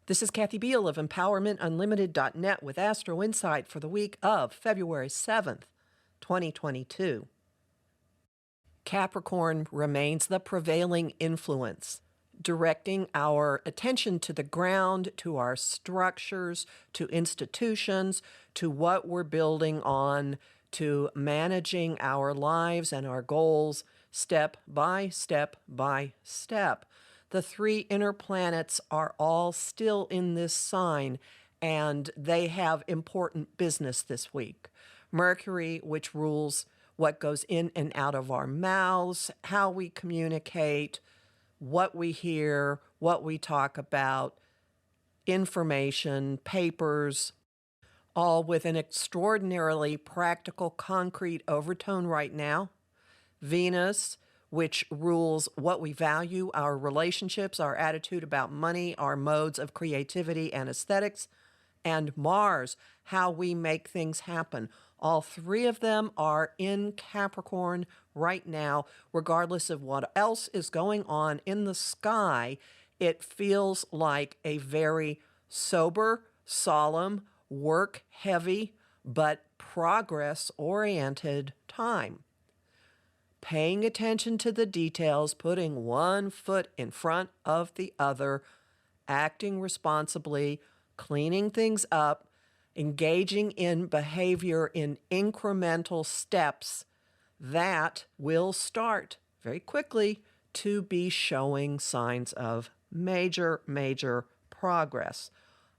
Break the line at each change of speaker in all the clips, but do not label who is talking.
This is Kathy Biehl of EmpowermentUnlimited.net with Astro-Insight for the week of February 7th, 2022. Capricorn remains the prevailing influence, directing our attention to the ground, to our structures, to institutions, to what we're building on, to managing our lives and our goals step by step by step. The three inner planets are all still in this sign, and they have important business this week. Mercury, which rules what goes in and out of our mouths, how we communicate, what we hear, what we talk about, information, papers, all with an extraordinarily practical, concrete overtone right now. Venus, which rules what we value, our relationships, our attitude about money, our modes of creativity and aesthetics, and Mars, how we make things happen. All three of them are in Capricorn right now, regardless of what else is going on in the sky. It feels like a very sober, solemn, work-heavy, but progress-oriented time. Paying attention to the details, putting one foot in front of the other, acting responsibly, cleaning things up, engaging in behavior in incremental steps that will start very quickly to be showing signs of major, major progress.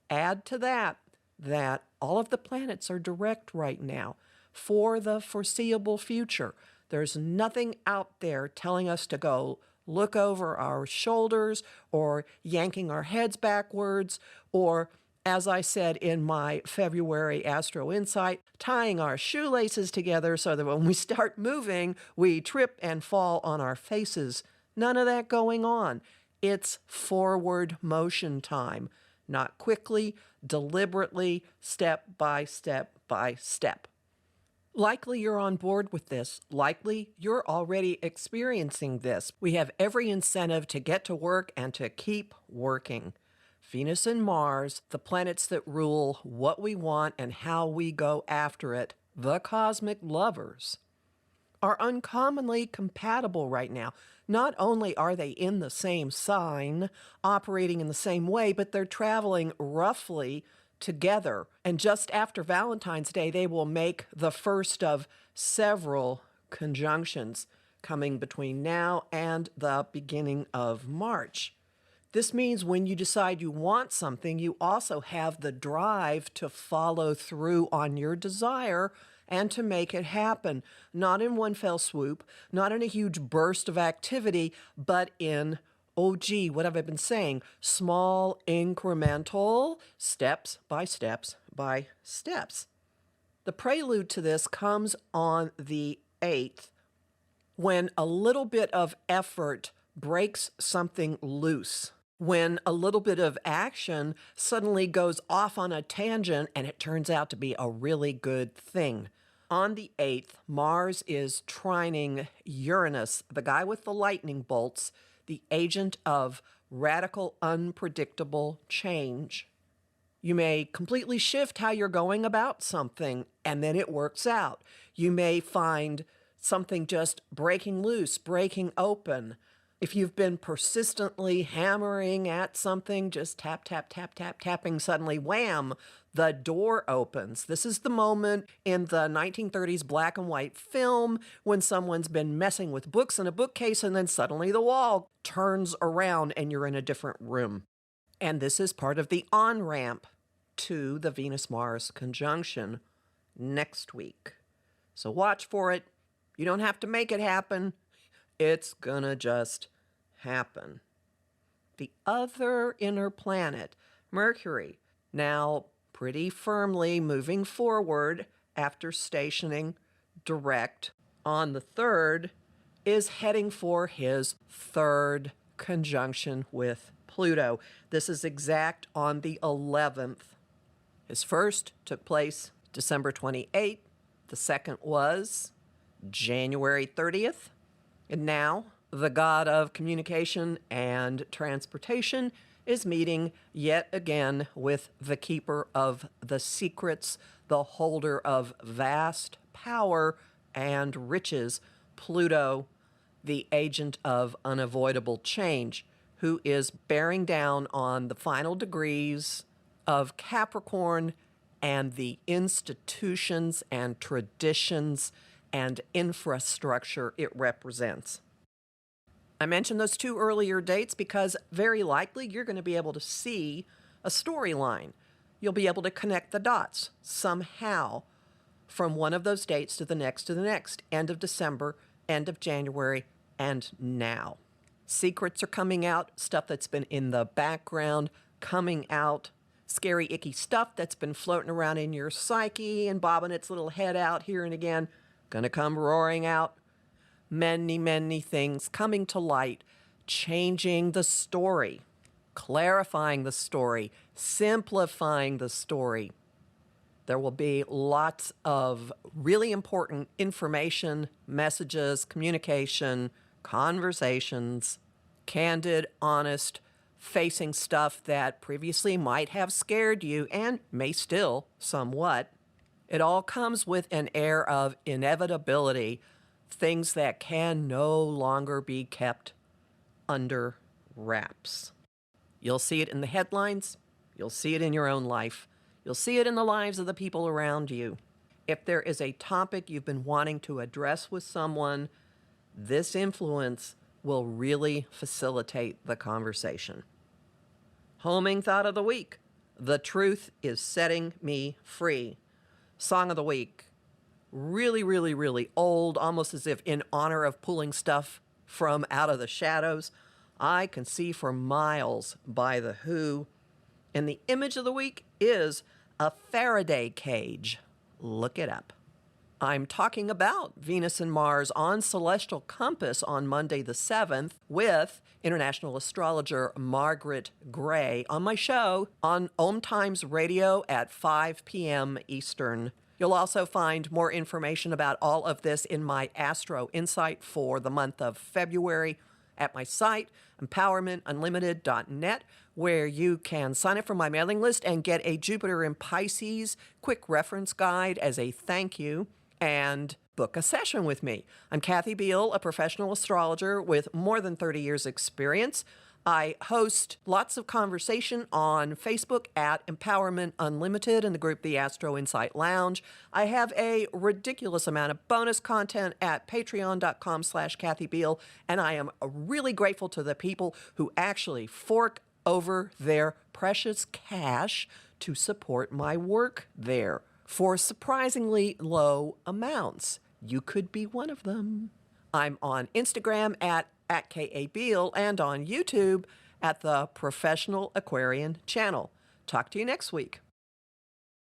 Add to that all of the planets are direct right now for the foreseeable future. There's nothing out there telling us to go look over our shoulders or yanking our heads backwards or, as I said in my February Astro-Insight, tying our shoelaces together so that when we start moving, we trip and fall on our faces. None of that going on. It's forward motion time, not quickly, deliberately, step by step by step. Likely you're on board with this. Likely you're already experiencing this. We have every incentive to get to work and to keep working. Venus and Mars, the planets that rule what we want and how we go after it, the cosmic lovers, are uncommonly compatible right now. Not only are they in the same sign, operating in the same way, but they're traveling roughly together. And just after Valentine's Day, they will make the first of several conjunctions coming between now and the beginning of March. This means when you decide you want something, you also have the drive to follow through on your desire and to make it happen. Not in one fell swoop, not in a huge burst of activity, but in, oh gee, what have I been saying? Small, incremental, steps by steps by steps. The prelude to this comes on the 8th, when a little bit of effort breaks something loose. When a little bit of action suddenly goes off on a tangent and it turns out to be a really good thing. On the 8th, Mars is trining Uranus, the guy with the lightning bolts, the agent of radical, unpredictable change. You may completely shift how you're going about something, and then it works out. You may find something just breaking loose, breaking open. If you've been persistently hammering at something, just tap, tap, tap, tap, tapping, suddenly, wham, the door opens. This is the moment in the 1930s black and white film when someone's been messing with books in a bookcase and then suddenly the wall turns around and you're in a different room. And this is part of the on-ramp to the Venus-Mars conjunction next week. So watch for it. You don't have to make it happen. It's gonna just happen. The other inner planet, Mercury, now pretty firmly moving forward after stationing direct on the 3rd, is heading for his 3rd conjunction with Pluto. This is exact on the 11th. His first took place December 28th. The second was January 30th. And now, the god of communication and transportation is meeting yet again with the keeper of the secrets, the holder of vast power and riches, Pluto, the agent of unavoidable change, who is bearing down on the final degrees of Capricorn and the institutions and traditions and infrastructure it represents. I mentioned those two earlier dates because very likely you're going to be able to see a storyline. You'll be able to connect the dots somehow from one of those dates to the next, end of December, end of January, and now. Secrets are coming out, stuff that's been in the background coming out, scary, icky stuff that's been floating around in your psyche and bobbing its little head out here and again, gonna come roaring out. Many, many things coming to light, changing the story, clarifying the story, simplifying the story. There will be lots of really important information, messages, communication, conversations, candid, honest, facing stuff that previously might have scared you and may still somewhat. It all comes with an air of inevitability, things that can no longer be kept under wraps. You'll see it in the headlines. You'll see it in your own life. You'll see it in the lives of the people around you. If there is a topic you've been wanting to address with someone, this influence will really facilitate the conversation. Homing thought of the week. The truth is setting me free. Song of the week. Really, really, really old, almost as if in honor of pulling stuff from out of the shadows. I Can See for Miles by The Who. And the image of the week is a Faraday cage. Look it up. I'm talking about Venus and Mars on Celestial Compass on Monday the 7th with international astrologer Margaret Gray on my show on Om Times Radio at 5 p.m. Eastern. You'll also find more information about all of this in my Astro-Insight for the month of February at my site, empowermentunlimited.net, where you can sign up for my mailing list and get a Jupiter in Pisces quick reference guide as a thank you and book a session with me. I'm Kathy Biehl, a professional astrologer with more than 30 years experience. I host lots of conversation on Facebook at Empowerment Unlimited in the group The Astro-Insight Lounge. I have a ridiculous amount of bonus content at patreon.com/Kathy Biehl, and I am really grateful to the people who actually fork over their precious cash to support my work there for surprisingly low amounts. You could be one of them. I'm on Instagram at K.A. Biehl and on YouTube at the Professional Aquarian channel. Talk to you next week.